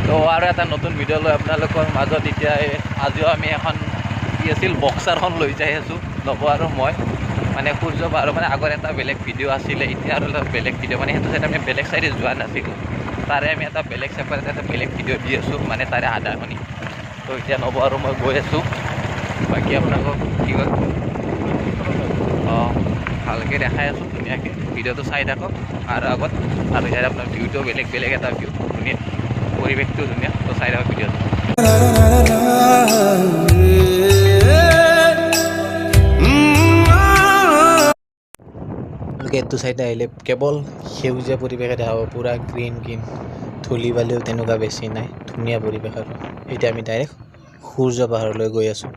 তো আৰু এটা নতুন ভিডিঅ' লৈ আপোনালোকৰ মাজত এতিয়া আজিও আমি এখন কি আছিল বক্সাৰখন লৈ যাই আছোঁ নব আৰু মই মানে সূৰ্য পাহাৰৰ মানে আগৰ এটা বেলেগ ভিডিঅ' আছিলে এতিয়া আৰু এটা বেলেগ ভিডিঅ' মানে সেইটো চাইড আমি বেলেগ চাইডে যোৱা নাছিলোঁ তাৰে আমি এটা বেলেগ চেপাৰেট এটা বেলেগ ভিডিঅ' দি আছোঁ মানে তাৰে আধাখিনি তো এতিয়া নব আৰু মই গৈ আছোঁ বাকী আপোনালোকক কি কয় অঁ ভালকৈ দেখাই আছোঁ ধুনীয়াকৈ ভিডিঅ'টো চাই থাকক আৰু আগত আৰু ইয়াত আপোনাৰ ভিউটো বেলেগ এটা ভিউ ধুনীয়া পৰিৱেশটো ধুনীয়া তো চাই থাকক ভিডিঅ'টো এইটো চাইডে আহিলে কেৱল সেউজীয়া পৰিৱেশে দেখা পাব পূৰা গ্ৰীণ ধূলি বালিও তেনেকুৱা বেছি নাই ধুনীয়া পৰিৱেশ আৰু এতিয়া আমি ডাইৰেক্ট সূৰ্য পাহাৰলৈ গৈ আছোঁ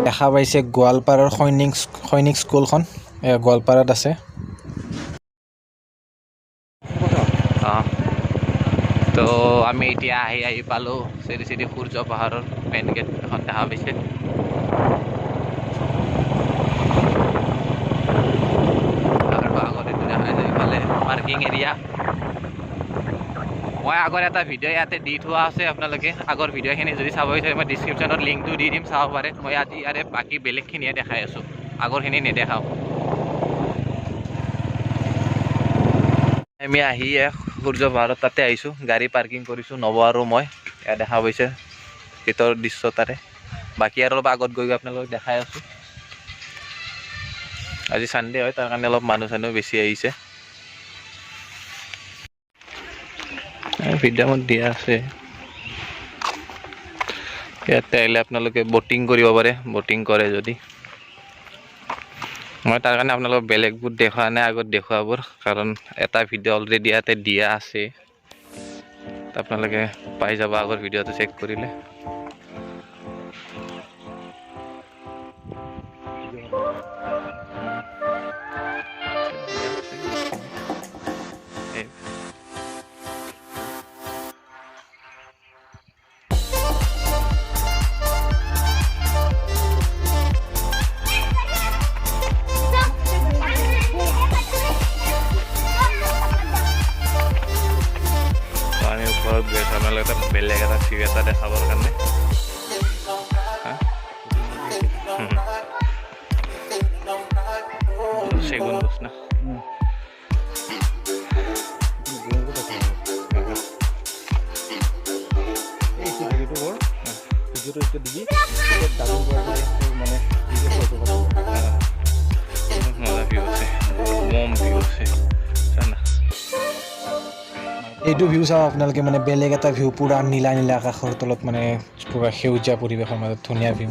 দেখা পাইছে গোৱালপাৰাৰ সৈনিক স্কুলখন গোৱালপাৰাত আছে তো আমি এতিয়া আহি পালোঁ শ্ৰী সূৰ্য পাহাৰৰ মেইন গেট এখন দেখা পাইছে আৰু আগত এইটো দেখা যায় ইফালে পাৰ্কিং এৰিয়া মই আগৰ এটা ভিডিঅ' ইয়াতে দি থোৱা আছে আপোনালোকে আগৰ ভিডিঅ'খিনি যদি চাব বিচাৰে মই ডিছক্ৰিপশ্যনত লিংকটো দি দিম চাব পাৰে মই আজি ইয়াৰে বাকী বেলেগখিনিয়ে দেখাই আছোঁ আগৰখিনি নেদেখাওঁ আমি আহি সূৰ্য পাহাৰত তাতে আহিছোঁ গাড়ী পাৰ্কিং কৰিছোঁ নব আৰু মই ইয়াত দেখা পাইছে ভিতৰৰ দৃশ্য তাৰে বাকী আৰু অলপ আগত গৈ আপোনালোকক দেখাই আছোঁ আজি ছানডে হয় তাৰ কাৰণে অলপ মানুহ বেছি আহিছে ভিডিঅ'ত দিয়া আছে ইয়াতে আহিলে আপোনালোকে বটিং কৰিব পাৰে বটিং কৰে যদি মই তাৰ কাৰণে আপোনালোকক বেলেগবোৰ দেখুওৱা নাই আগত দেখুৱাবোৰ কাৰণ এটা ভিডিঅ' অলৰেডি ইয়াতে দিয়া আছে আপোনালোকে পাই যাব আগৰ ভিডিঅ'টো চেক কৰিলে আপোনালোকে বেলেগ এটা ভিউ এটা দেখাবৰ কাৰণে চেগুন গছ না মজা ভিউ আছে মম ভিউ আছে এইটো ভিউ চাওঁ আপোনালোকে মানে বেলেগ এটা ভিউ পূৰা নীলা আকাশৰ তলত মানে পূৰা সেউজীয়া পৰিৱেশৰ মাজত ধুনীয়া ভিউ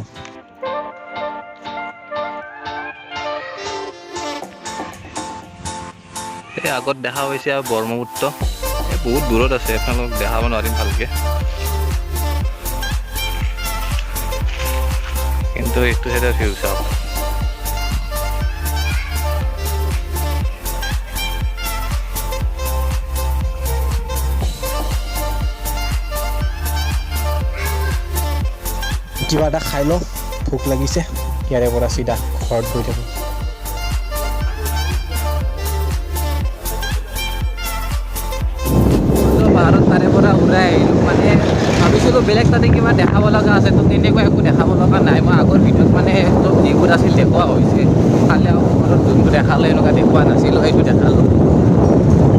এই আগত দেখা পাইছে আৰু ব্ৰহ্মপুত্ৰ বহুত দূৰত আছে আপোনালোক দেখাব নোৱাৰিম ভালকৈ কিন্তু এইটো চাইডৰ ভিউ চাওক কিবা এটা খাই লওঁ ভোক লাগিছে ইয়াৰে পৰা চিধা ঘৰত গৈ থাকোঁ পাহাৰত তাৰে পৰা ওলাই আহিলোঁ মানে ভাবিছিলোঁ বেলেগ তাতে কিবা দেখাব লগা আছে তো তেনেকুৱা একো দেখাব লগা নাই মই আগৰ ভিডিঅ'ত মানে চব যিবোৰ আছিল দেখুওৱা হৈছে খালি ঘৰত যোনটো দেখালে এনেকুৱা দেখুওৱা নাছিলোঁ সেইটো দেখালোঁ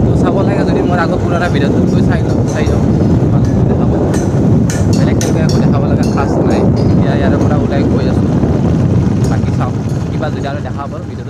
তো চাব লাগে যদি মোৰ আগৰ পুৰণা ভিডিঅ'টোত গৈ চাই যাওঁ দেখাব বেলেগ তেনেকুৱা একো দেখাব লগা খাচ নাই ইয়াৰে পৰা ওলাই গৈ আছোঁ বাকী চাওঁ কিবা যদি আৰু দেখা পাৰোঁ ভিডিঅ'টো